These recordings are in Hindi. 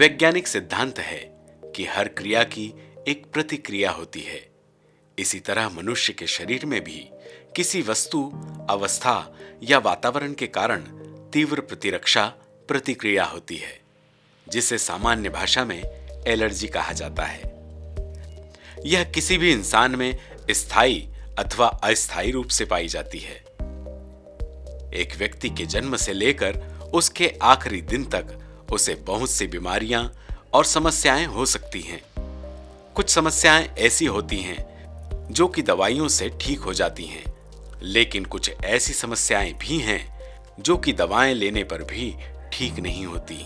वैज्ञानिक सिद्धांत है कि हर क्रिया की एक प्रतिक्रिया होती है। इसी तरह मनुष्य के शरीर में भी किसी वस्तु, अवस्था या वातावरण के कारण तीव्र प्रतिरक्षा प्रतिक्रिया होती है, जिसे सामान्य भाषा में एलर्जी कहा जाता है। यह किसी भी इंसान में स्थायी अथवा अस्थायी रूप से पाई जाती है। एक व्यक्ति के जन्म से लेकर उसके आखिरी दिन तक उसे बहुत सी बीमारियां और समस्याएं हो सकती हैं। कुछ समस्याएं ऐसी होती हैं जो कि दवाइयों से ठीक हो जाती हैं, लेकिन कुछ ऐसी समस्याएं भी हैं जो कि दवाएं लेने पर भी ठीक नहीं होती।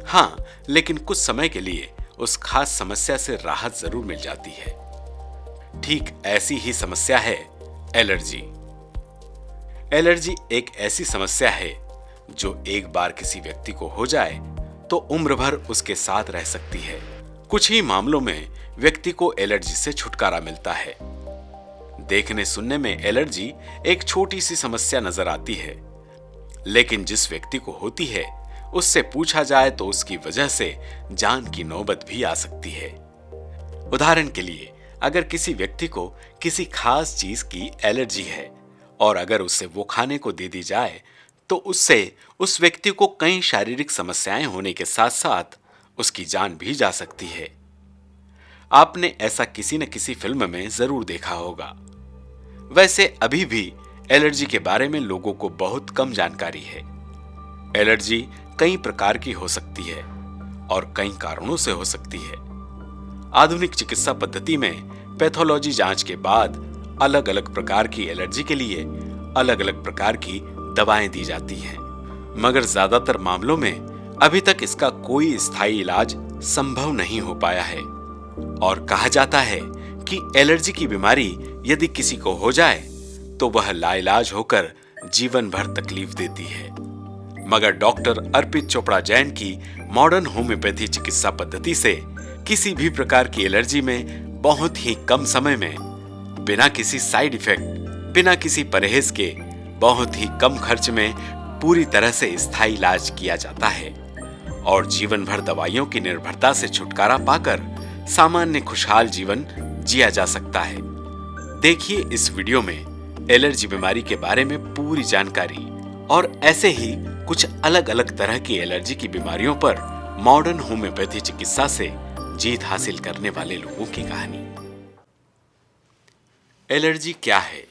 हाँ, लेकिन कुछ समय के लिए उस खास समस्या से राहत जरूर मिल जाती है। ठीक ऐसी ही समस्या है एलर्जी। एलर्जी एक ऐसी समस्या है जो एक बार किसी व्यक्ति को हो जाए तो उम्र भर उसके साथ रह सकती है। कुछ ही मामलों में व्यक्ति को एलर्जी से छुटकारा मिलता है। देखने सुनने में एलर्जी एक छोटी सी समस्या नजर आती है, लेकिन जिस व्यक्ति को होती है उससे पूछा जाए तो उसकी वजह से जान की नौबत भी आ सकती है। उदाहरण के लिए, अगर किसी व्यक्ति को किसी खास चीज की एलर्जी है और अगर उसे वो खाने को दे दी जाए तो उससे उस व्यक्ति को कई शारीरिक समस्याएं होने के साथ साथ उसकी जान भी जा सकती है। आपने ऐसा किसी न किसी फिल्म में जरूर देखा होगा। वैसे अभी भी एलर्जी के बारे में लोगों को बहुत कम जानकारी है। एलर्जी कई प्रकार की हो सकती है और कई कारणों से हो सकती है। आधुनिक चिकित्सा पद्धति में पैथोलॉजी जांच के बाद अलग अलग प्रकार की एलर्जी के लिए अलग अलग प्रकार की दवाएं दी जाती हैं, मगर ज्यादातर मामलों में अभी तक इसका कोई स्थायी इलाज संभव नहीं हो पाया है। और कहा जाता है कि एलर्जी की बीमारी यदि किसी को हो जाए तो वह लाइलाज होकर जीवन भर तकलीफ देती है। मगर डॉक्टर अर्पित चोपड़ा जैन की मॉडर्न होम्योपैथी चिकित्सा पद्धति से किसी भी प्रकार की एलर्जी में बहुत ही कम समय में, बिना किसी साइड इफेक्ट, बिना किसी परहेज के, बहुत ही कम खर्च में पूरी तरह से स्थायी इलाज किया जाता है और जीवन भर दवाइयों की निर्भरता से छुटकारा पाकर सामान्य खुशहाल जीवन जिया जा सकता है। देखिए इस वीडियो में एलर्जी बीमारी के बारे में पूरी जानकारी और ऐसे ही कुछ अलग अलग तरह की एलर्जी की बीमारियों पर मॉडर्न होम्योपैथी चिकित्सा से जीत हासिल करने वाले लोगों की कहानी। एलर्जी क्या है?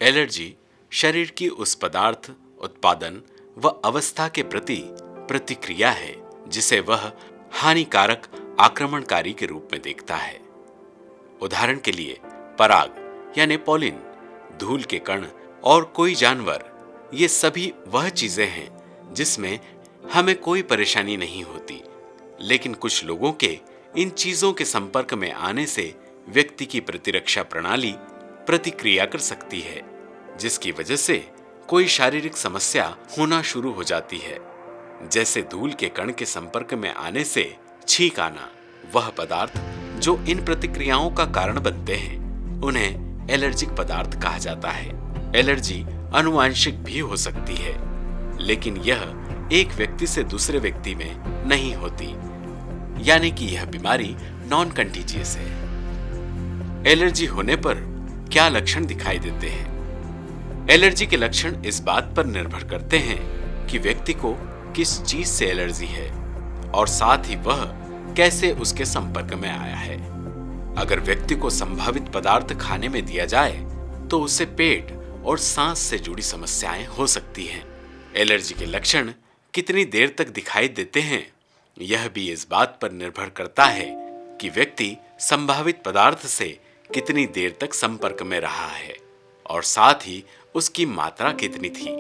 एलर्जी शरीर की उस पदार्थ, उत्पादन व अवस्था के प्रति प्रतिक्रिया है जिसे वह हानिकारक, आक्रमणकारी के रूप में देखता है। उदाहरण के लिए पराग यानी पॉलिन, धूल के कण और कोई जानवर, ये सभी वह चीजें हैं जिसमें हमें कोई परेशानी नहीं होती, लेकिन कुछ लोगों के इन चीजों के संपर्क में आने से व्यक्ति की प्रतिरक्षा प्रणाली प्रतिक्रिया कर सकती है, जिसकी वजह से कोई शारीरिक समस्या होना शुरू हो जाती है। जैसे धूल के कण के संपर्क में आने से छींक आना। वह पदार्थ जो इन प्रतिक्रियाओं का कारण बनते हैं उन्हें एलर्जिक पदार्थ कहा जाता है। एलर्जी आनुवांशिक भी हो सकती है, लेकिन यह एक व्यक्ति से दूसरे व्यक्ति में नहीं होती, यानी कि यह बीमारी नॉन कंटीजियस है। एलर्जी होने पर क्या लक्षण दिखाई देते हैं? एलर्जी के लक्षण इस बात पर निर्भर करते हैं कि व्यक्ति को किस चीज से एलर्जी है और साथ ही वह कैसे उसके संपर्क में आया है। अगर व्यक्ति को संभावित पदार्थ खाने में दिया जाए तो उससे पेट और सांस से जुड़ी समस्याएं हो सकती हैं। एलर्जी के लक्षण कितनी देर तक दिखाई देते हैं, यह भी इस बात पर निर्भर करता है कि व्यक्ति संभावित पदार्थ से कितनी देर तक संपर्क में रहा है और साथ ही उसकी मात्रा कितनी थी।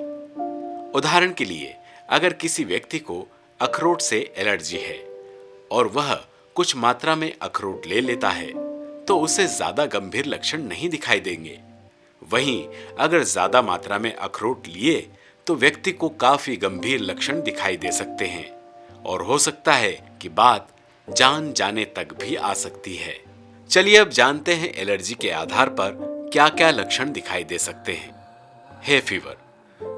उदाहरण के लिए, अगर किसी व्यक्ति को अखरोट से एलर्जी है और वह कुछ मात्रा में अखरोट ले लेता है तो उसे ज्यादा गंभीर लक्षण नहीं दिखाई देंगे। वहीं अगर ज्यादा मात्रा में अखरोट लिए तो व्यक्ति को काफी गंभीर लक्षण दिखाई दे सकते हैं और हो सकता है कि बात जान जाने तक भी आ सकती है। चलिए अब जानते हैं एलर्जी के आधार पर क्या क्या लक्षण दिखाई दे सकते हैं। है फीवर,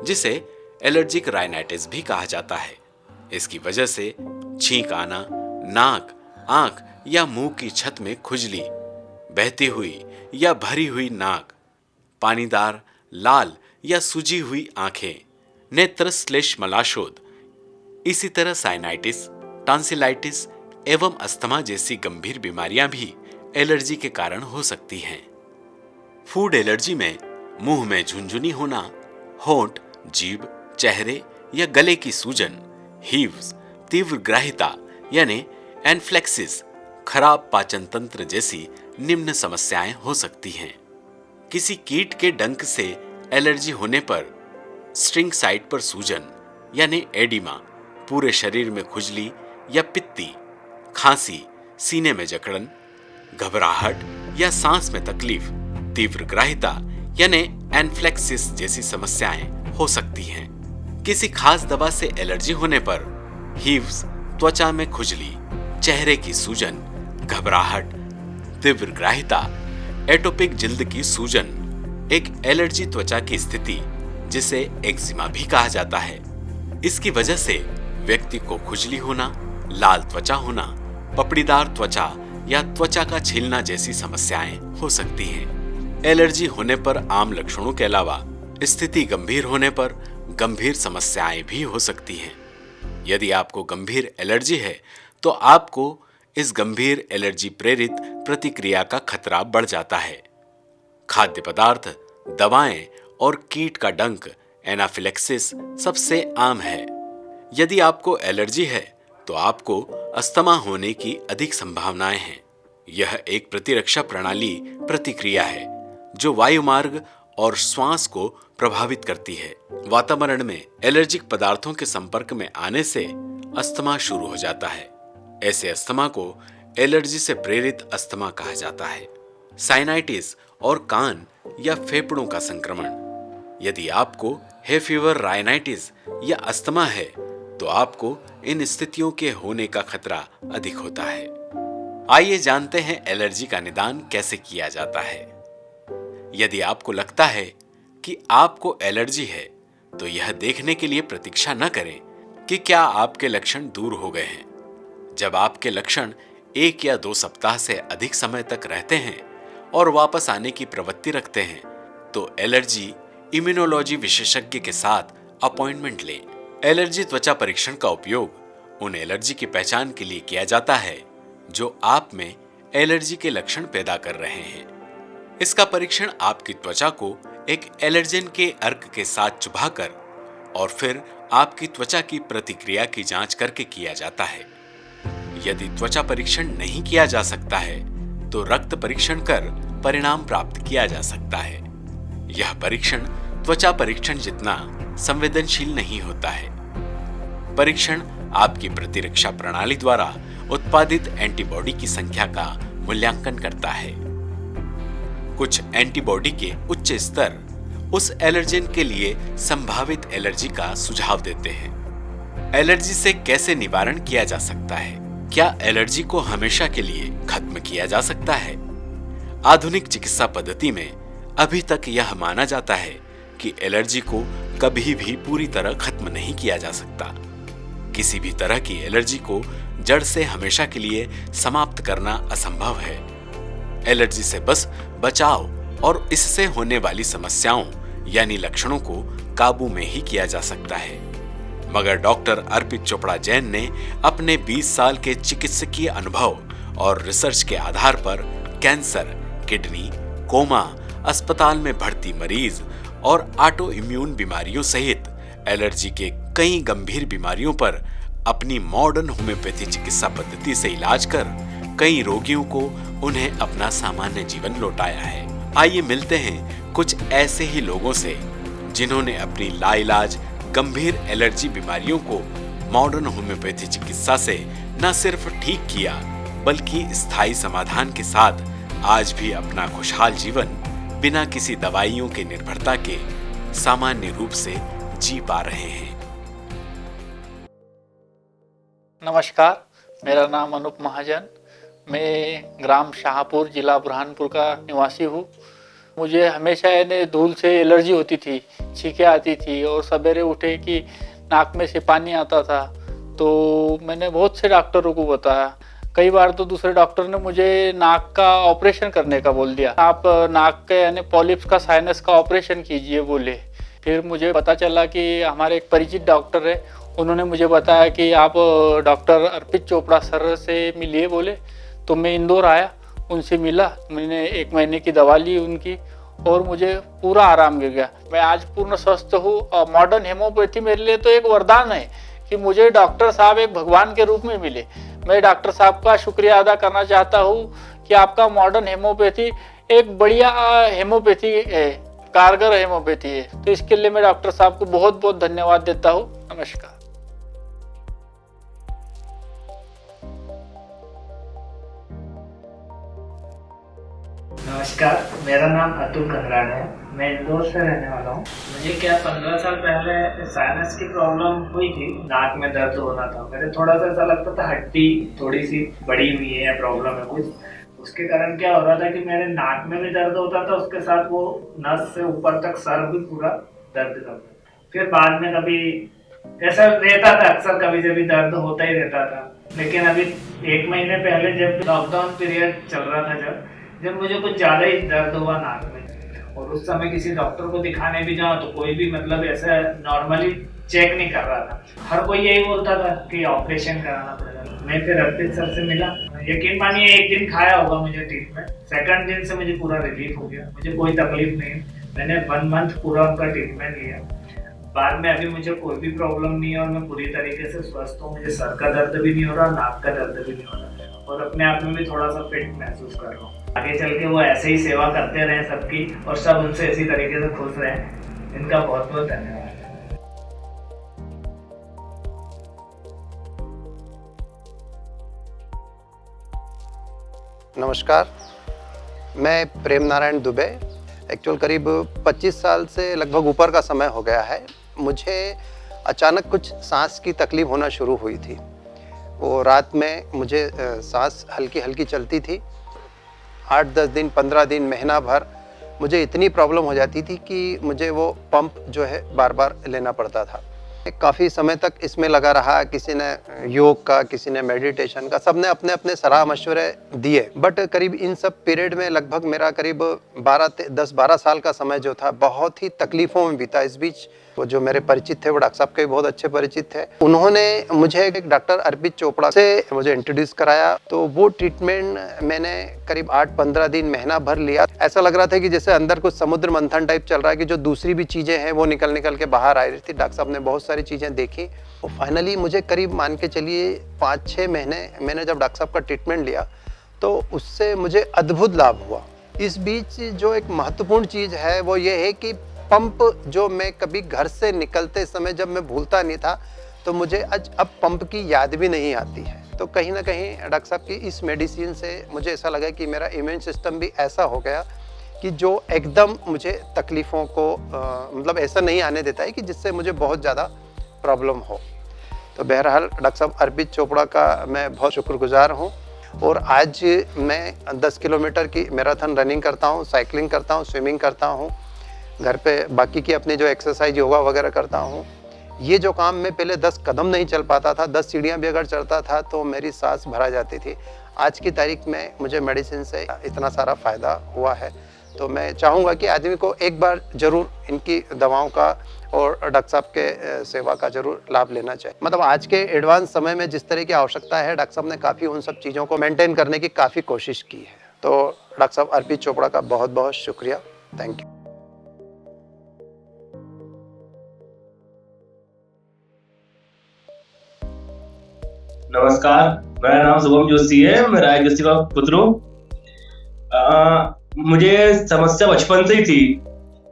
जिसे एलर्जिक राइनाइटिस भी कहा जाता है। इसकी वजह से छींक आना, नाक, आंख या मुंह की छत में खुजली, बहती हुई या भरी हुई नाक, पानीदार, लाल या सूजी हुई आंखें, नेत्र/मलाशोथ। इसी तरह साइनाइटिस, टॉन्सिलाइटिस एवं अस्थमा जैसी गंभीर बीमारियां भी एलर्जी के कारण हो सकती हैं। फूड एलर्जी में मुंह में झुनझुनी होना, होंठ, जीभ, चेहरे या गले की सूजन, हीव्स, तीव्र ग्राहिता यानी एनफ्लेक्सिस, खराब पाचन तंत्र जैसी निम्न समस्याएं हो सकती हैं। किसी कीट के डंक से एलर्जी होने पर स्ट्रिंग साइट पर सूजन यानी एडिमा, पूरे शरीर में खुजली या पित्ती, खांसी, सीने में जकड़न, घबराहट या सांस में तकलीफ, तीव्र ग्राहिता यानी एनफ्लेक्सिस जैसी समस्याएं हो सकती हैं। किसी खास दवा से एलर्जी होने पर हीव्स, त्वचा में खुजली, चेहरे की सूजन, घबराहट, तीव्र ग्राहिता, एटोपिक जिल्द की सूजन, एक एलर्जी त्वचा की स्थिति जिसे एक्जिमा भी कहा जाता है। इसकी वजह से व्यक्ति को खुजली होना, लाल त्वचा होना, पपड़ीदार त्वचा या त्वचा का छीलना जैसी समस्याएं हो सकती हैं। एलर्जी होने पर आम लक्षणों के अलावा स्थिति गंभीर होने पर गंभीर समस्याएं भी हो सकती हैं। यदि आपको गंभीर एलर्जी है तो आपको इस गंभीर एलर्जी प्रेरित प्रतिक्रिया का खतरा बढ़ जाता है। खाद्य पदार्थ, दवाएं और कीट का डंक, एनाफिलेक्सिस सबसे आम है। यदि आपको एलर्जी है तो आपको अस्थमा होने की अधिक संभावनाएं हैं। यह एक प्रतिरक्षा प्रणाली प्रतिक्रिया है जो वायुमार्ग और श्वास को प्रभावित करती है। वातावरण में एलर्जिक पदार्थों के संपर्क में आने से अस्थमा शुरू हो जाता है। ऐसे अस्थमा को एलर्जी से प्रेरित अस्थमा कहा जाता है। साइनाइटिस और कान या फेफड़ों का संक्रमण। यदि आपको हे फीवर, राइनाइटिस या अस्थमा है तो आपको इन स्थितियों के होने का खतरा अधिक होता है। आइए जानते हैं एलर्जी का निदान कैसे किया जाता है। यदि आपको लगता है कि आपको एलर्जी है तो यह देखने के लिए प्रतीक्षा न करें कि क्या आपके लक्षण दूर हो गए हैं। जब आपके लक्षण 1 या 2 सप्ताह से अधिक समय तक रहते हैं और वापस आने की प्रवृत्ति रखते हैं तो एलर्जी इम्यूनोलॉजी विशेषज्ञ के साथ अपॉइंटमेंट लें। एलर्जी त्वचा परीक्षण का उपयोग उन एलर्जी की पहचान के लिए किया जाता है जो आप में एलर्जी के लक्षण पैदा कर रहे हैं। इसका परीक्षण आपकी त्वचा को एक एलर्जेन के अर्क के साथ चुभाकर और फिर आपकी त्वचा की प्रतिक्रिया की जांच करके किया जाता है। यदि त्वचा परीक्षण नहीं किया जा सकता है तो रक्त परीक्षण कर परिणाम प्राप्त किया जा सकता है। यह परीक्षण त्वचा परीक्षण जितना संवेदनशील नहीं होता है। परीक्षण आपकी प्रतिरक्षा प्रणाली द्वारा उत्पादित एंटीबॉडी की संख्या का मूल्यांकन करता है। कुछ एंटीबॉडी के उच्च स्तर उस एलर्जेन के लिए संभावित एलर्जी का सुझाव देते हैं। एलर्जी से कैसे निवारण किया जा सकता है? क्या एलर्जी को हमेशा के लिए खत्म किया जा सकता है? आधुनिक चिकित्सा पद्धति में अभी तक यह माना जाता है कि एलर्जी को कभी भी पूरी तरह खत्म नहीं किया जा सकता। किसी भी तरह की एलर्जी को जड़ से हमेशा के लिए समाप्त करना असंभव है। एलर्जी से बस बचाव और इससे होने वाली समस्याओं यानी लक्षणों को काबू में ही किया जा सकता है। मगर डॉक्टर अर्पित चोपड़ा जैन ने अपने 20 साल के चिकित्सकीय अनुभव और रिसर्च के आधार पर कैंसर, किडनी, कोमा, अस्पताल में भर्ती मरीज और ऑटो इम्यून बीमारियों सहित एलर्जी के कई गंभीर बीमारियों पर अपनी मॉडर्न होम्योपैथी चिकित्सा पद्धति से इलाज कर कई रोगियों को उन्हें अपना सामान्य जीवन लौटाया है। आइए मिलते हैं कुछ ऐसे ही लोगों से जिन्होंने अपनी लाइलाज गंभीर एलर्जी बीमारियों को मॉडर्न होम्योपैथी चिकित्सा से न सिर्फ ठीक किया बल्कि स्थायी समाधान के साथ आज भी अपना खुशहाल जीवन बिना किसी दवाइयों के निर्भरता के सामान्य रूप से जी पा रहे हैं। नमस्कार, मेरा नाम अनूप महाजन। मैं ग्राम शाहपुर, जिला बुरहानपुर का निवासी हूँ। मुझे हमेशा धूल से एलर्जी होती थी, छींकें आती थी और सवेरे उठे कि नाक में से पानी आता था। तो मैंने बहुत से डॉक्टरों को बताया। कई बार तो दूसरे डॉक्टर ने मुझे नाक का ऑपरेशन करने का बोल दिया, आप नाक के यानी पॉलिप्स का साइनस का ऑपरेशन कीजिए बोले। फिर मुझे पता चला कि हमारे एक परिचित डॉक्टर है, उन्होंने मुझे बताया कि आप डॉक्टर अर्पित चोपड़ा सर से मिलिए बोले। तो मैं इंदौर आया, उनसे मिला, मैंने 1 महीने की दवा ली उनकी और मुझे पूरा आराम मिल गया। मैं आज पूर्ण स्वस्थ हूँ। और मॉडर्न हेमोपैथी मेरे लिए तो एक वरदान है कि मुझे डॉक्टर साहब एक भगवान के रूप में मिले। मैं डॉक्टर साहब का शुक्रिया अदा करना चाहता हूँ कि आपका मॉडर्न हेमोपैथी एक बढ़िया हेमोपैथी है, कारगर हेमोपैथी है। तो इसके लिए मैं डॉक्टर साहब को बहुत बहुत धन्यवाद देता हूँ। नमस्कार। नमस्कार, मेरा नाम अतुल कंगराट है। मैं इंदौर से रहने वाला हूँ। मुझे क्या 15 साल पहले साइनस की प्रॉब्लम हुई थी, नाक में दर्द होना था। मेरे थोड़ा सा ऐसा लगता था हड्डी थोड़ी सी बड़ी हुई है या प्रॉब्लम है कुछ। उसके कारण क्या हो रहा था कि मेरे नाक में भी दर्द होता था, उसके साथ वो नस से ऊपर तक सर भी पूरा दर्द करता। फिर बाद में कभी ऐसा रहता था, अक्सर कभी जब भी दर्द होता ही रहता था। लेकिन अभी 1 महीने पहले जब लॉकडाउन पीरियड चल रहा था, जब मुझे कुछ ज़्यादा ही दर्द हुआ नाक में, और उस समय किसी डॉक्टर को दिखाने भी जाओ तो कोई भी मतलब ऐसा नॉर्मली चेक नहीं कर रहा था। हर कोई यही बोलता था कि ऑपरेशन कराना पड़ेगा। मैं फिर अर्पित सर से मिला। यकीन मानिए 1 दिन खाया होगा मुझे ट्रीटमेंट, 2nd दिन से मुझे पूरा रिलीफ हो गया, मुझे कोई तकलीफ नहीं। मैंने 1 मंथ पूरा उनका ट्रीटमेंट लिया। बाद में अभी मुझे कोई भी प्रॉब्लम नहीं है और मैं पूरी तरीके से स्वस्थ हूँ। मुझे सर का दर्द भी नहीं हो रहा, नाक का दर्द भी नहीं हो रहा, और अपने आप में भी थोड़ा सा फिट महसूस कर रहा हूँ। आगे चल के वो ऐसे ही सेवा करते रहें सबकी, और सब उनसे इसी तरीके से खुश रहें। इनका बहुत बहुत धन्यवाद। नमस्कार, मैं प्रेम नारायण दुबे। एक्चुअल करीब 25 साल से लगभग ऊपर का समय हो गया है। मुझे अचानक कुछ सांस की तकलीफ होना शुरू हुई थी। वो रात में मुझे सांस हल्की हल्की चलती थी। 8-10 दिन, 15 दिन, महीना भर मुझे इतनी प्रॉब्लम हो जाती थी कि मुझे वो पंप जो है बार बार लेना पड़ता था। काफ़ी समय तक इसमें लगा रहा। किसी ने योग का, किसी ने मेडिटेशन का, सब ने अपने अपने सलाह मशवरे दिए। बट करीब इन सब पीरियड में लगभग मेरा करीब 10-12 साल का समय जो था बहुत ही तकलीफ़ों में बीता। इस बीच वो जो मेरे परिचित थे, वो डॉक्टर साहब के भी बहुत अच्छे परिचित थे, उन्होंने मुझे एक डॉक्टर अर्पित चोपड़ा से मुझे इंट्रोड्यूस कराया। तो वो ट्रीटमेंट मैंने करीब 8-15 दिन, महीना भर लिया। ऐसा लग रहा था कि जैसे अंदर कुछ समुद्र मंथन टाइप चल रहा है, कि जो दूसरी भी चीज़ें हैं वो निकल के बाहर आ रही थी। डॉक्टर साहब ने बहुत सारी चीज़ें देखी। तो फाइनली मुझे करीब मान के चलिए 5-6 महीने मैंने जब डॉक्टर साहब का ट्रीटमेंट लिया तो उससे मुझे अद्भुत लाभ हुआ। इस बीच जो एक महत्वपूर्ण चीज़ है वो ये है कि पंप जो मैं कभी घर से निकलते समय जब मैं भूलता नहीं था, तो मुझे आज अब पंप की याद भी नहीं आती है। तो कहीं ना कहीं डॉक्टर साहब की इस मेडिसिन से मुझे ऐसा लगा कि मेरा इम्यून सिस्टम भी ऐसा हो गया कि जो एकदम मुझे तकलीफ़ों को मतलब ऐसा नहीं आने देता है कि जिससे मुझे बहुत ज़्यादा प्रॉब्लम हो। तो बहरहाल डॉक्टर साहब अर्पित चोपड़ा का मैं बहुत शुक्रगुजार हूँ। और आज मैं 10 किलोमीटर की मैराथन रनिंग करता हूँ, साइकिलिंग करता हूँ, स्विमिंग करता हूँ, घर पे बाकी की अपनी जो एक्सरसाइज, योगा वगैरह करता हूँ। ये जो काम मैं पहले 10 कदम नहीं चल पाता था, 10 सीढ़ियाँ भी अगर चढ़ता था तो मेरी सांस भरा जाती थी, आज की तारीख में मुझे मेडिसिन से इतना सारा फ़ायदा हुआ है। तो मैं चाहूँगा कि आदमी को एक बार ज़रूर इनकी दवाओं का और डॉक्टर साहब के सेवा का ज़रूर लाभ लेना चाहिए। मतलब आज के एडवांस समय में जिस तरह की आवश्यकता है, डॉक्टर साहब ने काफ़ी उन सब चीज़ों को मेंटेन करने की काफ़ी कोशिश की है। तो डॉक्टर साहब अर्पित चोपड़ा का बहुत बहुत शुक्रिया। Thank you. नमस्कार, मेरा नाम शुभम जोशी है। मैं राय जोशी का पुत्र हूँ। मुझे समस्या बचपन से ही थी।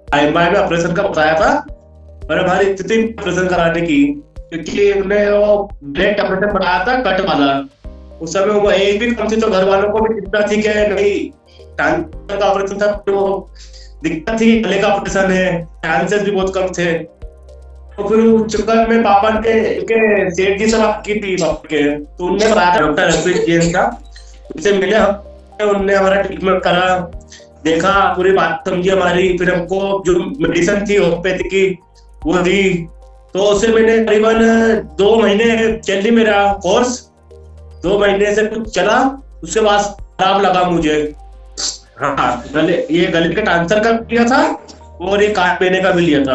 आईएमआई में ऑपरेशन का बताया था। मैंने भारी स्थिति ऑपरेशन कराने की, क्योंकि उन्होंने वो ब्रेक ऑपरेशन बनाया था, कट वाला। उस समय वो एज भी कम थी, तो घर वालों को भी चिंता थी कि नहीं कैंसर का ऑपरेशन था, तो दिक्कत थी, गले का ऑपरेशन है, चांसेस भी बहुत कम थे। तो फिर उस चक्कर में पापा के सेठ जी से बात की थी पापा के, तो उनने बताया डॉक्टर अर्पित जी था, उनसे मिले, उनने हमारा ट्रीटमेंट करा, देखा, पूरी बात समझी हमारी। फिर हमको जो मेडिसिन थी होम्योपैथी की वो दी, तो उससे मैंने करीबन 2 महीने चल ली मेरा कोर्स। 2 महीने से कुछ चला, उसके बाद आराम लगा मुझे। हाँ, ये गले के कैंसर का भी लिया था और ये कान पीने का भी लिया था।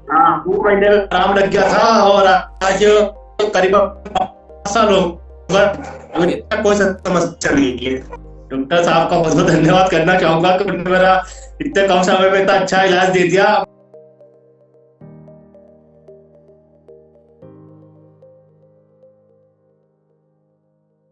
हाँ, 2 महीने में आराम लग गया था और आज करीबन 5 साल हो गए, अभी तक कोई समस्या नहीं है। डॉक्टर साहब का बहुत बहुत धन्यवाद करना चाहूंगा कि उन्होंने मेरा इतने कम समय में इतना अच्छा इलाज दे दिया।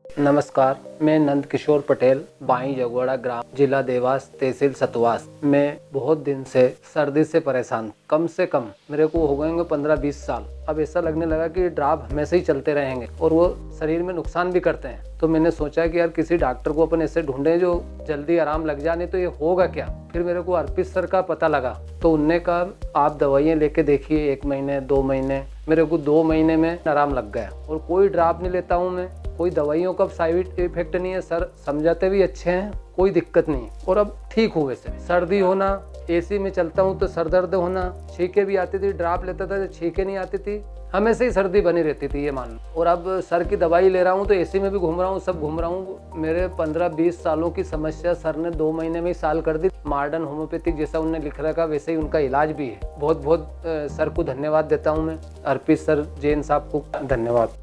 नमस्कार, मैं नंद किशोर पटेल, बाई जगवाड़ा ग्राम, जिला देवास, तहसील सतवास। मैं बहुत दिन से सर्दी से परेशान, कम से कम मेरे को हो गए 15-20 साल। अब ऐसा लगने लगा कि ड्राप हमेशा ही चलते रहेंगे और वो शरीर में नुकसान भी करते हैं। तो मैंने सोचा कि यार किसी डॉक्टर को अपन ऐसे ढूंढें जो जल्दी आराम लग जाए, नहीं तो ये होगा क्या। फिर मेरे को अर्पित सर का पता लगा, तो उनने कहा आप दवाइयाँ लेके देखिए, 1 महीने 2 महीने। मेरे को 2 महीने में आराम लग गया और कोई ड्राप नहीं लेता हूँ मैं, कोई दवाइयों का साइड इफेक्ट नहीं है। सर समझाते भी अच्छे हैं, कोई दिक्कत नहीं है और अब ठीक हो। वैसे सर्दी होना, एसी में चलता हूँ तो सर दर्द होना, छींके भी आती थी, ड्राप लेता था तो छींके नहीं आती थी, हमेशा ही सर्दी बनी रहती थी, ये मान लो। और अब सर की दवाई ले रहा हूँ तो एसी में भी घूम रहा हूँ, सब घूम रहा हूँ। मेरे 15-20 सालों की समस्या सर ने 2 महीने में ही साल कर दी। मॉडर्न होम्योपैथिक जैसा उन्होंने लिख रखा वैसे ही उनका इलाज भी है। बहुत बहुत सर को धन्यवाद देता हूँ मैं, अर्पित सर जैन साहब को धन्यवाद।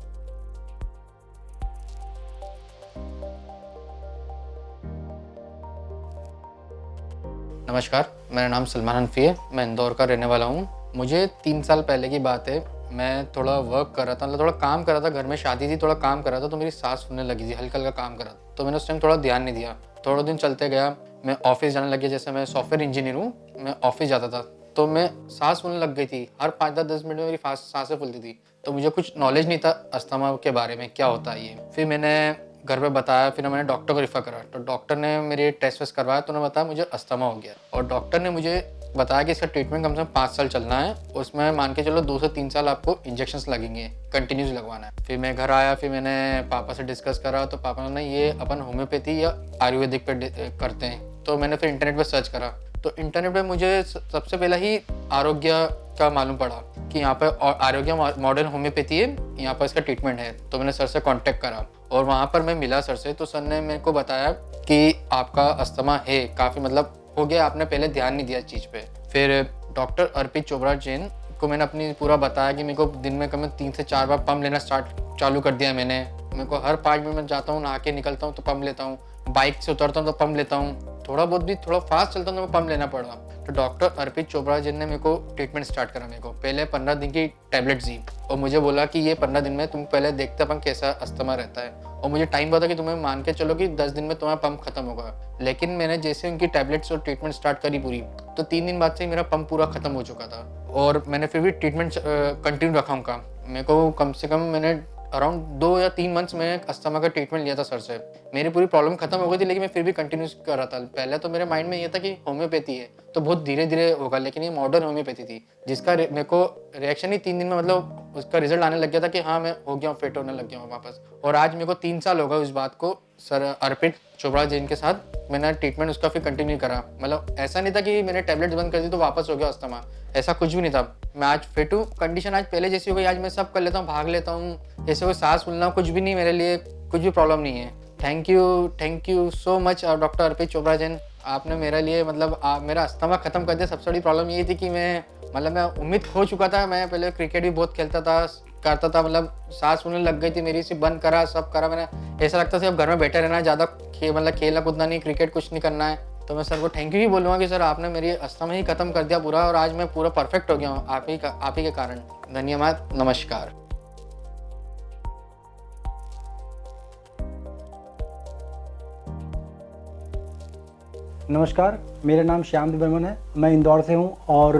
नमस्कार, मेरा नाम सलमान हनफी है, मैं इंदौर का रहने वाला हूँ। मुझे 3 साल पहले की बात है, मैं थोड़ा वर्क कर रहा था, मतलब थोड़ा काम कर रहा था, घर में शादी थी, थोड़ा काम कर रहा था, तो मेरी सांस फूलने लगी थी, हल्का हल्का काम कर रहा था। तो मैंने उस टाइम थोड़ा ध्यान नहीं दिया। थोड़ा दिन चलते गया, मैं ऑफिस जाने लग गया। जैसे मैं सॉफ्टवेयर इंजीनियर हूँ, मैं ऑफिस जाता था तो मैं सांस फूलने लग गई थी। हर 5-10 मिनट में मेरी सांसें फूलती थी। तो मुझे कुछ नॉलेज नहीं था अस्थमा के बारे में, क्या होता है ये। फिर मैंने घर पे बताया, फिर मैंने डॉक्टर को रिफ़र करा। तो डॉक्टर ने मेरे टेस्ट वेस्ट करवाया, तो उन्होंने बताया मुझे अस्थमा हो गया। और डॉक्टर ने मुझे बताया कि इसका ट्रीटमेंट कम से कम 5 साल चलना है, उसमें मान के चलो 2 से 3 साल आपको इंजेक्शंस लगेंगे, कंटिन्यूस लगवाना है। फिर मैं घर आया, फिर मैंने पापा से डिस्कस करा, तो पापा ने ये अपन होम्योपैथी या आयुर्वेदिक पे करते हैं। तो मैंने फिर इंटरनेट पर सर्च करा, तो इंटरनेट पे मुझे सबसे पहले ही आरोग्य का मालूम पड़ा कि यहाँ पर आरोग्य मॉडर्न होम्योपैथी है, यहाँ पर इसका ट्रीटमेंट है। तो मैंने सर से कांटेक्ट करा और वहाँ पर मैं मिला सर से। तो सर ने मेरे को बताया कि आपका अस्थमा है, काफ़ी मतलब हो गया, आपने पहले ध्यान नहीं दिया इस चीज़ पे। फिर डॉक्टर अर्पित चोपड़ा जैन को मैंने अपनी पूरा बताया कि मेरे को दिन में कम 3 से 4 बार पम्प लेना चालू कर दिया मैंने। मेरे को हर 5 मिनट में जाता हूँ, नहा के निकलता हूँ तो पम्प लेता हूँ, बाइक से उतरता हूँ तो पम्प लेता हूँ, थोड़ा बहुत भी थोड़ा फास्ट चलता हूँ तो पम्प लेना पड़ा। तो डॉक्टर अर्पित चोपड़ा जी ने मेरे को ट्रीटमेंट स्टार्ट करा। मेरे को पहले 15 दिन की टैबलेट दी और मुझे बोला कि ये 15 दिन में तुम पहले देखते अपन कैसा अस्थमा रहता है। और मुझे टाइम पता कि तुम्हें मान के चलो कि 10 दिन में तुम्हारा पंप खत्म होगा। लेकिन मैंने जैसे उनकी टैबलेट्स और ट्रीटमेंट स्टार्ट करी पूरी, तो 3 दिन बाद से मेरा पंप पूरा खत्म हो चुका था। और मैंने फिर भी ट्रीटमेंट कंटिन्यू रखा उनका। मेरे को कम से कम मैंने अराउंड 2 या 3 मंथ्स में अस्थमा का ट्रीटमेंट लिया था सर से। मेरी पूरी प्रॉब्लम खत्म हो गई थी, लेकिन मैं फिर भी कंटिन्यू कर रहा था। पहले तो मेरे माइंड में ये था कि होम्योपैथी है तो बहुत धीरे धीरे होगा, लेकिन ये मॉडर्न होम्योपैथी थी जिसका मेरे को रिएक्शन ही 3 दिन में, मतलब उसका रिजल्ट आने लग गया था कि हाँ मैं हो गया हूँ, फिट होने लग गया हूँ वापस। और आज मेरे को 3 साल हो गए उस बात को। सर अर्पित चोपड़ा जैन के साथ मैंने ट्रीटमेंट उसका फिर कंटिन्यू करा। मतलब ऐसा नहीं था कि मैंने टैबलेट्स बंद कर दी तो वापस हो गया अस्थमा, ऐसा कुछ भी नहीं था। मैं आज फिट हूँ, कंडीशन आज पहले जैसी हो गई। आज मैं सब कर लेता हूँ, भाग लेता हूँ, जैसे कोई सांस फूलना कुछ भी नहीं, मेरे लिए कुछ भी प्रॉब्लम नहीं है। Thank you so much doctor Arpit Chopra Jain, आपने मेरे लिए मतलब मेरा अस्थमा खत्म कर दिया। सबसे बड़ी प्रॉब्लम ये थी कि मैं उम्मीद खो चुका था। मैं पहले क्रिकेट भी बहुत खेलता था, करता था, मतलब सांस फूलने लग गई थी मेरी, सिर्फ बंद करा, सब करा मैंने। ऐसा लगता था अब घर में बैठे रहना है, ज़्यादा खेलना कूदना नहीं, क्रिकेट कुछ नहीं करना है। तो मैं सर को थैंक यू ही बोलूँगा कि सर आपने मेरी अस्थमा ही खत्म कर दिया पूरा, और आज मैं पूरा परफेक्ट हो गया हूँ आप ही के कारण। धन्यवाद, नमस्कार। नमस्कार, मेरा नाम श्याम बर्मन है, मैं इंदौर से हूँ और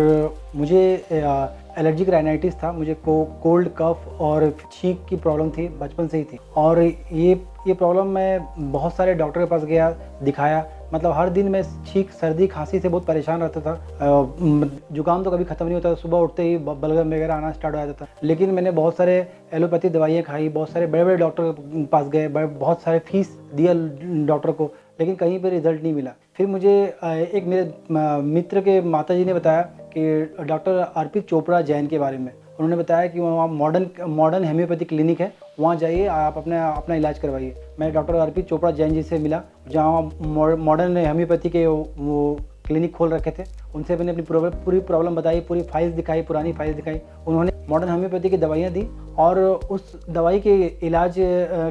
मुझे एलर्जिक राइनाइटिस था। मुझे कोल्ड कफ और छींक की प्रॉब्लम थी, बचपन से ही थी। और ये प्रॉब्लम मैं बहुत सारे डॉक्टर के पास गया, दिखाया। मतलब हर दिन मैं छींक, सर्दी, खांसी से बहुत परेशान रहता था। जुकाम तो कभी ख़त्म नहीं होता था, सुबह उठते ही बलगम वगैरह आना स्टार्ट हो जाता था। लेकिन मैंने बहुत सारे एलोपैथी दवाइयाँ खाई, बहुत सारे बड़े बड़े डॉक्टर के पास गए, बहुत सारे फीस दिया डॉक्टर को, लेकिन कहीं पर रिजल्ट नहीं मिला। फिर मुझे एक मेरे मित्र के माताजी ने बताया कि डॉक्टर अर्पित चोपड़ा जैन के बारे में, उन्होंने बताया कि वहाँ मॉडर्न हेम्योपैथी क्लिनिक है, वहाँ जाइए, आप अपना इलाज करवाइए। मैं डॉक्टर अर्पित चोपड़ा जैन जी से मिला, जहाँ मॉडर्न हेम्योपैथी के वो क्लिनिक खोल रखे थे। उनसे मैंने अपनी पूरी प्रॉब्लम बताई, पूरी फाइल्स दिखाई, पुरानी फाइल्स दिखाई। उन्होंने मॉडर्न होम्योपैथी की दवाइयाँ दी और उस दवाई के इलाज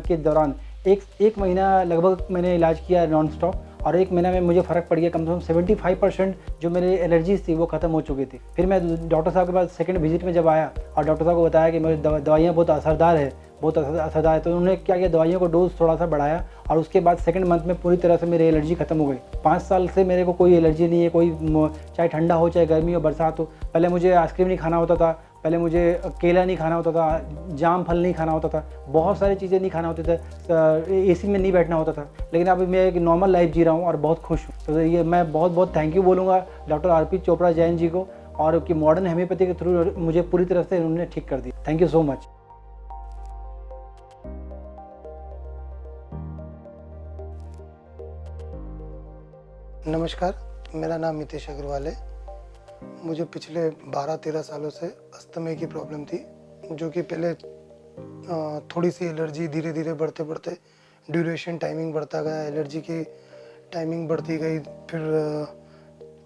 के दौरान एक महीना लगभग मैंने इलाज किया नॉन स्टॉप, और 1 महीना में मुझे फ़र्क पड़ गया। कम से कम 75% जो मेरी एलर्जीज थी वो ख़त्म हो चुकी थी। फिर मैं डॉक्टर साहब के पास सेकंड विजिट में जब आया और डॉक्टर साहब को बताया कि मेरी दवाइयाँ बहुत असरदार है, तो उन्होंने क्या किया, दवाइयों को डोज थोड़ा सा बढ़ाया और उसके बाद सेकंड मंथ में पूरी तरह से मेरी एलर्जी खत्म हो गई। 5 साल से मेरे को कोई एलर्जी नहीं है, कोई चाहे ठंडा हो, चाहे गर्मी हो, बरसात हो। पहले मुझे आइसक्रीम नहीं खाना होता था, पहले मुझे केला नहीं खाना होता था, जाम फल नहीं खाना होता था, बहुत सारी चीज़ें नहीं खाना होते थे, एसी में नहीं बैठना होता था। लेकिन अभी मैं एक नॉर्मल लाइफ जी रहा हूँ और बहुत खुश हूँ। तो ये मैं बहुत थैंक यू बोलूँगा डॉक्टर अर्पित चोपड़ा जैन जी को, और कि मॉडर्न हेम्योपैथी के थ्रू मुझे पूरी तरह से उन्होंने ठीक कर दी। Thank you so much. नमस्कार, मेरा नाम मितेश अग्रवाल है। मुझे पिछले 12-13 सालों से अस्थमा की प्रॉब्लम थी, जो कि पहले थोड़ी सी एलर्जी धीरे धीरे बढ़ते बढ़ते ड्यूरेशन टाइमिंग बढ़ता गया, एलर्जी की टाइमिंग बढ़ती गई। फिर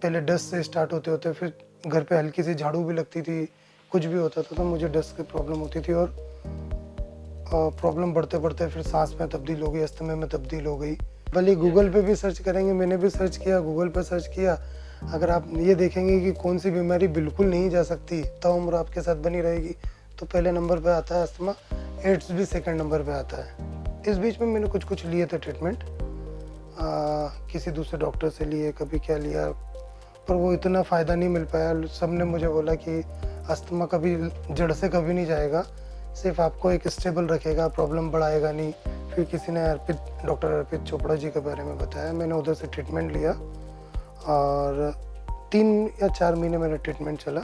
पहले डस्ट से स्टार्ट होते होते फिर घर पे हल्की सी झाड़ू भी लगती थी, कुछ भी होता था तो मुझे डस्ट की प्रॉब्लम होती थी, और प्रॉब्लम बढ़ते बढ़ते फिर सांस में तब्दील हो गई, अस्थमा में तब्दील हो गई। भले गूगल पे भी सर्च करेंगे, मैंने भी सर्च किया, गूगल पे सर्च किया, अगर आप ये देखेंगे कि कौन सी बीमारी बिल्कुल नहीं जा सकती, ताउम्र आपके साथ बनी रहेगी, तो पहले नंबर पे आता है अस्थमा, एड्स भी सेकंड नंबर पे आता है। इस बीच में मैंने कुछ लिए थे ट्रीटमेंट, किसी दूसरे डॉक्टर से लिए, कभी क्या लिया, पर वो इतना फ़ायदा नहीं मिल पाया। सब ने मुझे बोला कि अस्थमा कभी जड़ से कभी नहीं जाएगा, सिर्फ आपको एक स्टेबल रखेगा, प्रॉब्लम बढ़ाएगा नहीं। फिर किसी ने डॉक्टर अर्पित चोपड़ा जी के बारे में बताया, मैंने उधर से ट्रीटमेंट लिया और 3 या 4 महीने मेरा ट्रीटमेंट चला,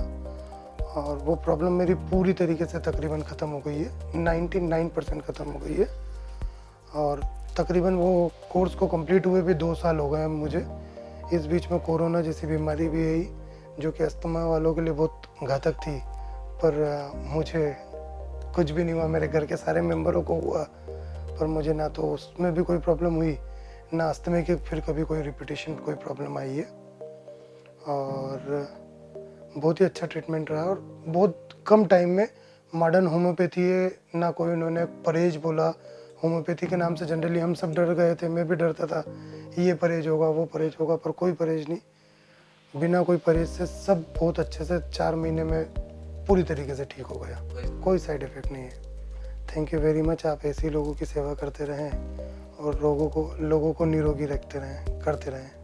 और वो प्रॉब्लम मेरी पूरी तरीके से तकरीबन ख़त्म हो गई है, 99% ख़त्म हो गई है। और तकरीबन वो कोर्स को कंप्लीट हुए भी 2 साल हो गए हैं मुझे। इस बीच में कोरोना जैसी बीमारी भी आई, जो कि अस्थमा वालों के लिए बहुत घातक थी, पर मुझे कुछ भी नहीं हुआ, मेरे घर के सारे मेंबरों को हुआ, पर मुझे ना तो उसमें भी कोई प्रॉब्लम हुई, ना अस्थमा की फिर कभी कोई रिपीटेशन कोई प्रॉब्लम आई है। और बहुत ही अच्छा ट्रीटमेंट रहा, और बहुत कम टाइम में मॉडर्न होम्योपैथी है, ना कोई उन्होंने परहेज बोला। होम्योपैथी के नाम से जनरली हम सब डर गए थे, मैं भी डरता था, ये परहेज होगा, वो परहेज होगा, पर कोई परहेज नहीं, बिना कोई परहेज से सब बहुत अच्छे से 4 महीने में पूरी तरीके से ठीक हो गया, कोई साइड इफ़ेक्ट नहीं है। Thank you very much. आप ऐसे लोगों की सेवा करते रहें और लोगों को निरोगी रखते रहें, करते रहें।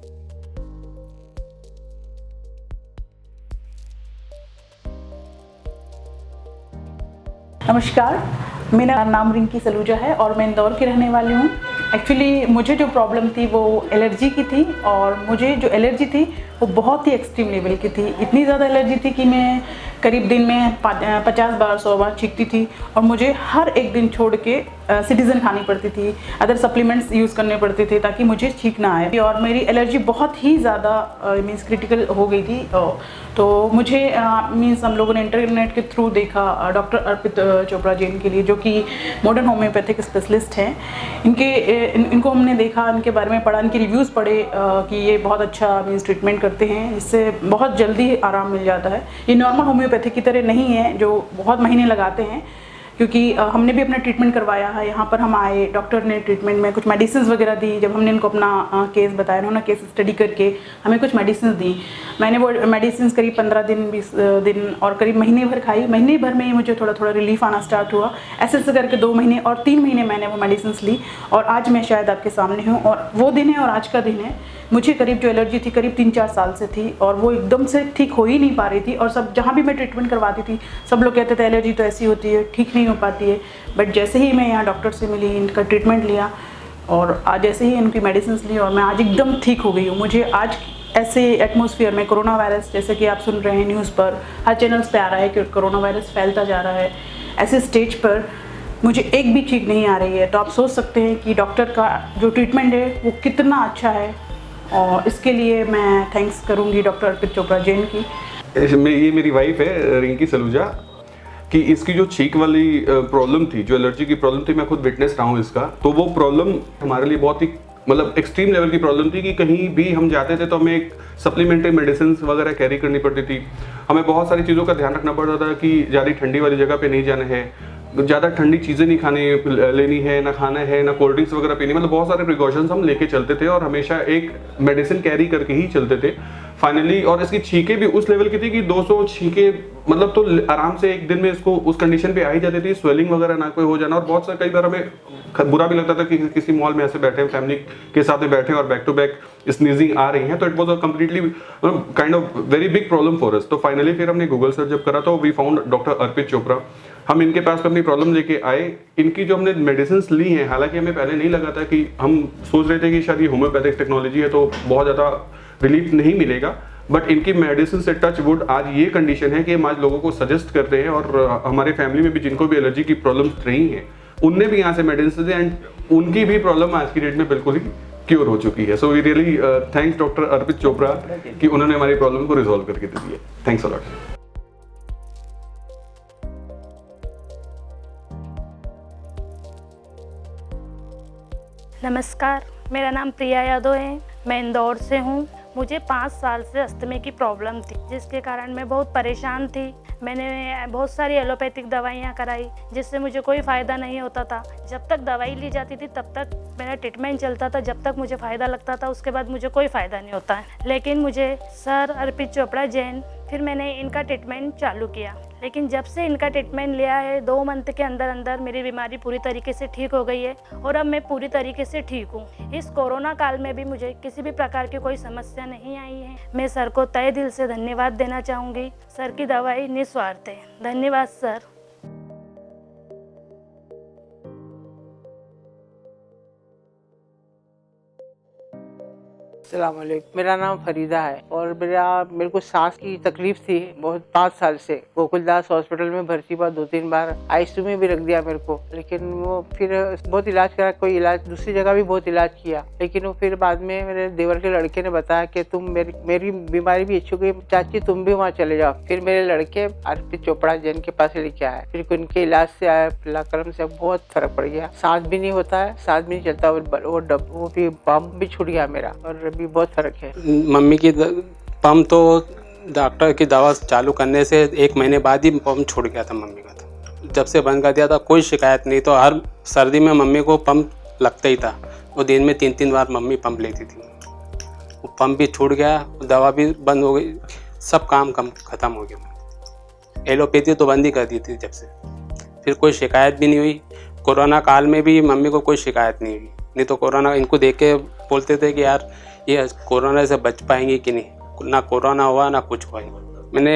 नमस्कार, मेरा नाम रिंकी सलूजा है और मैं इंदौर की रहने वाली हूँ। एक्चुअली मुझे जो प्रॉब्लम थी वो एलर्जी की थी, और मुझे जो एलर्जी थी वो बहुत ही एक्सट्रीम लेवल की थी। इतनी ज़्यादा एलर्जी थी कि मैं करीब दिन में 50 बार 100 बार छींकती थी, और मुझे हर एक दिन छोड़ के सिटीजन खानी पड़ती थी, अदर सप्लीमेंट्स यूज़ करने पड़ते थे ताकि मुझे छींक ना आए। और मेरी एलर्जी बहुत ही ज़्यादा मीन्स क्रिटिकल हो गई थी। तो मुझे मीन्स हम लोगों ने इंटरनेट के थ्रू देखा डॉक्टर अर्पित चोपड़ा जैन के लिए, जो कि मॉडर्न होम्योपैथिक स्पेशलिस्ट हैं। इनको हमने देखा, इनके बारे में पढ़ा, इनके रिव्यूज़ पढ़े कि ये बहुत अच्छा मीन्स ट्रीटमेंट करते हैं, इससे बहुत जल्दी आराम मिल जाता है। ये नॉर्मल होम्योपैथी की तरह नहीं है जो बहुत महीने लगाते हैं, क्योंकि हमने भी अपना ट्रीटमेंट करवाया है। यहाँ पर हम आए, डॉक्टर ने ट्रीटमेंट में कुछ मेडिसिन वगैरह दी। जब हमने इनको अपना केस बताया, उन्होंने केस स्टडी करके हमें कुछ मेडिसिन दी। मैंने वो मेडिसिन करीब 15 दिन 20 दिन और करीब महीने भर खाई। महीने भर में ही मुझे थोड़ा थोड़ा रिलीफ आना स्टार्ट हुआ। ऐसे ऐसे करके 2 महीने और 3 महीने मैंने वो मेडिसिन ली, और आज मैं शायद आपके सामने हूँ। और वो दिन है और आज का दिन है। मुझे करीब जो एलर्जी थी करीब 3-4 साल से थी, और वो एकदम से ठीक हो ही नहीं पा रही थी। और सब जहाँ भी मैं ट्रीटमेंट करवाती थी सब लोग कहते थे एलर्जी तो ऐसी होती है, ठीक नहीं हो पाती है। बट जैसे ही मैं यहाँ डॉक्टर से मिली, इनका ट्रीटमेंट लिया, और आज जैसे ही इनकी मेडिसिन ली, और मैं आज एकदम ठीक हो गई हूँ। मुझे आज ऐसे एटमॉस्फेयर में कोरोना वायरस, जैसे कि आप सुन रहे हैं न्यूज़ पर, हर चैनल्स पे आ रहा है कि कोरोना वायरस फैलता जा रहा है, ऐसे स्टेज पर मुझे एक भी ठीक नहीं आ रही है। तो आप सोच सकते हैं कि डॉक्टर का जो ट्रीटमेंट है वो कितना अच्छा है, और इसके लिए मैं थैंक्स करूँगी डॉक्टर अर्पित चोपड़ा जैन की। ये मेरी वाइफ है रिंकी सलूजा। कि इसकी जो छींक वाली प्रॉब्लम थी, जो एलर्जी की प्रॉब्लम थी, मैं खुद विटनेस रहा हूँ इसका। तो वो प्रॉब्लम हमारे लिए बहुत ही मतलब एक्सट्रीम लेवल की प्रॉब्लम थी कि कहीं भी हम जाते थे तो हमें एक सप्लीमेंट्री मेडिसिन वगैरह कैरी करनी पड़ती थी। हमें बहुत सारी चीज़ों का ध्यान रखना पड़ता था कि ज़्यादा ठंडी वाली जगह पे नहीं जाना है, ज़्यादा ठंडी चीज़ें नहीं लेनी है, ना खाना है, ना कोल्ड ड्रिंक्स वगैरह पीनी, मतलब बहुत सारे प्रिकॉशंस हम लेके चलते थे और हमेशा एक मेडिसिन कैरी करके ही चलते थे फाइनली। और इसकी छींकें भी उस लेवल की थी कि 200 छींकें मतलब तो आराम से एक दिन में इसको उस कंडीशन पे आ ही जाती थी, स्वेलिंग वगैरह नाक पे हो जाना। और बहुत सारे कई बार हमें बुरा भी लगता था कि किसी मॉल में ऐसे बैठे हैं, फैमिली के साथ में बैठे हैं और बैक टू बैक स्नीजिंग आ रही है, तो it was a completely kind of very big problem for us. तो फाइनली फिर हमने गूगल सर्च जब करा तो we found doctor Arpit Chopra. हम इनके पास में अपनी प्रॉब्लम लेके आए। इनकी जो हमने मेडिसिन ली हैं, हालांकि हमें पहले नहीं लगा था कि हम सोच रहे थे कि शायद ये होम्योपैथिक टेक्नोलॉजी है तो बहुत ज़्यादा रिलीफ नहीं मिलेगा, बट इनकी मेडिसिन से टच वुड आज ये कंडीशन है कि हम आज लोगों को सजेस्ट करते हैं और हमारे फैमिली में भी जिनको भी एलर्जी की प्रॉब्लम्स रही हैं उनने भी यहाँ से मेडिसिन दी एंड उनकी भी प्रॉब्लम आज की डेट में बिल्कुल ही क्योर हो चुकी है। So we really thanks doctor Arpit Chopra कि उन्होंने हमारी प्रॉब्लम को रिजॉल्व करके दे दी है। Thanks a lot. नमस्कार, मेरा नाम प्रिया यादव है, मैं इंदौर से हूँ। मुझे 5 साल से अस्थमे की प्रॉब्लम थी, जिसके कारण मैं बहुत परेशान थी। मैंने बहुत सारी एलोपैथिक दवाइयाँ कराई, जिससे मुझे कोई फ़ायदा नहीं होता था। जब तक दवाई ली जाती थी तब तक मेरा ट्रीटमेंट चलता था, जब तक मुझे फ़ायदा लगता था, उसके बाद मुझे कोई फ़ायदा नहीं होता है। लेकिन मुझे सर अर्पित चोपड़ा जैन, फिर मैंने इनका ट्रीटमेंट चालू किया। लेकिन जब से इनका ट्रीटमेंट लिया है 2 मंथ के अंदर अंदर मेरी बीमारी पूरी तरीके से ठीक हो गई है और अब मैं पूरी तरीके से ठीक हूँ। इस कोरोना काल में भी मुझे किसी भी प्रकार की कोई समस्या नहीं आई है। मैं सर को तहे दिल से धन्यवाद देना चाहूँगी। सर की दवाई निस्वार्थ है। धन्यवाद सर। अस्सलाम वालेकुम। मेरा नाम फरीदा है और मेरे को सांस की तकलीफ थी बहुत 5 साल से। गोकुलदास हॉस्पिटल में भर्ती हुआ, 2-3 बार आईसीयू में भी रख दिया मेरे को, लेकिन वो फिर बहुत इलाज करा, कोई इलाज दूसरी जगह भी बहुत इलाज किया, लेकिन वो फिर बाद में मेरे देवर के लड़के ने बताया कि तुम मेरी बीमारी भी अच्छी हो गई, चाची तुम भी वहाँ चले जाओ। फिर मेरे लड़के अर्पित चोपड़ा जैन के पास लेके आए, फिर उनके इलाज से आया, अल्लाह करम से बहुत फर्क पड़ गया। सांस भी नहीं होता है, सांस भी नहीं चलता, वो भी पंप भी छूट गया मेरा और भी बहुत फर्क है। मम्मी की पंप तो डॉक्टर की दवा चालू करने से 1 महीने बाद ही पंप छूट गया था मम्मी का। तो जब से बंद कर दिया था कोई शिकायत नहीं, तो हर सर्दी में मम्मी को पंप लगता ही था। वो दिन में 3-3 बार मम्मी पंप लेती थी। वो पंप भी छूट गया, दवा भी बंद हो गई, सब काम ख़त्म हो गया। एलोपैथी तो बंद ही कर दी थी जब से, फिर कोई शिकायत भी नहीं हुई। कोरोना काल में भी मम्मी को कोई शिकायत नहीं हुई, नहीं तो कोरोना इनको देख के बोलते थे कि यार ये कोरोना से बच पाएंगे कि नहीं, ना कोरोना हुआ ना कुछ हुआ। मैंने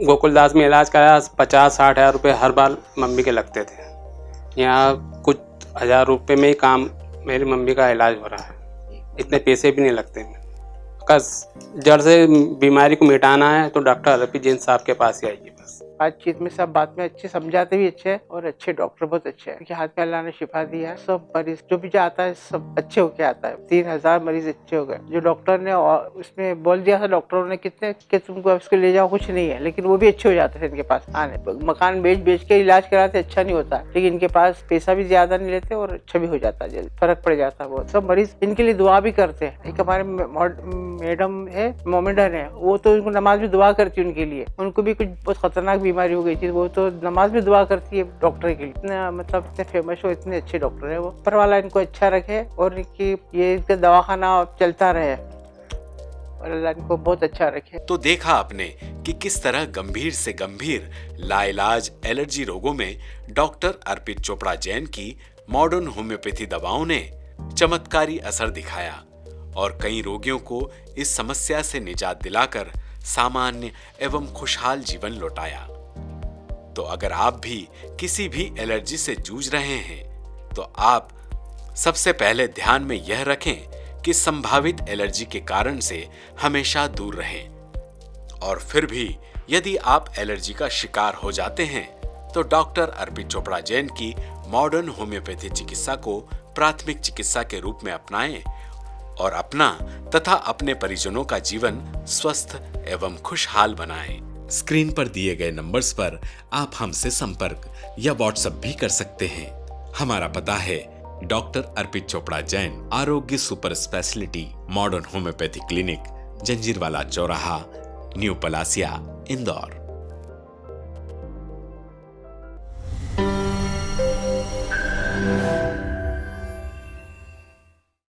गोकुलदास में इलाज कराया, 50-60 हज़ार रुपये हर बार मम्मी के लगते थे। यहाँ कुछ 1000 रुपये में ही काम मेरी मम्मी का इलाज हो रहा है, इतने पैसे भी नहीं लगते। बस जड़ से बीमारी को मिटाना है तो डॉक्टर अर्पित जैन साहब के पास ही आइए। बस बातचीत में सब बात में अच्छे समझाते भी अच्छे हैं और अच्छे डॉक्टर बहुत अच्छे हैं, उनके हाथ में अल्लाह ने शिफा दिया है। सब मरीज जो भी आता है सब अच्छे होके आता है। 3000 मरीज अच्छे हो गए। जो डॉक्टर ने उसमें बोल दिया था डॉक्टरों ने कितने कि तुमको इसको ले जाओ, कुछ नहीं है, लेकिन वो भी अच्छे हो जाते थे इनके पास आने। मकान बेच के इलाज कराते अच्छा नहीं होता, लेकिन इनके पास पैसा भी ज्यादा नहीं लेते और अच्छा भी हो जाता है, जल्दी फर्क पड़ जाता है बहुत। सब मरीज इनके लिए दुआ भी करते हैं। एक हमारे मैडम है, मोमेडन है, वो तो उनको नमाज में दुआ करती है उनके लिए। उनको भी कुछ बहुत खतरनाक बीमारी हो गई थी, वो तो नमाज में दुआ करती है डॉक्टर के लिए। इतना मतलब इतने फेमस हो, इतने अच्छे डॉक्टर है वो। ऊपर वाला इनको अच्छा रखे और इनकी ये इनका दवाखाना चलता रहे और अल्लाह इनको बहुत अच्छा रखे। तो देखा आपने कि किस तरह गंभीर से गंभीर लाइलाज एलर्जी रोगों में डॉक्टर अर्पित चोपड़ा जैन की मॉडर्न होम्योपैथी दवाओं ने चमत्कारी असर दिखाया और कई रोगियों को इस समस्या से निजात दिलाकर सामान्य एवं खुशहाल जीवन लौटाया। तो अगर आप भी किसी भी एलर्जी से जूझ रहे हैं तो आप सबसे पहले ध्यान में यह रखें कि संभावित एलर्जी के कारण से हमेशा दूर रहें। और फिर भी यदि आप एलर्जी का शिकार हो जाते हैं तो डॉक्टर अर्पित चोपड़ा जैन की मॉडर्न होम्योपैथी चिकित्सा को प्राथमिक चिकित्सा के रूप में अपनाएं और अपना तथा अपने परिजनों का जीवन स्वस्थ एवं खुशहाल बनाएं। स्क्रीन पर दिए गए नंबर्स पर आप हमसे संपर्क या व्हाट्सएप भी कर सकते हैं। हमारा पता है डॉक्टर अर्पित चोपड़ा जैन, आरोग्य super speciality modern homeopathy clinic, Janjirwala चौराहा, न्यू पलासिया, इंदौर।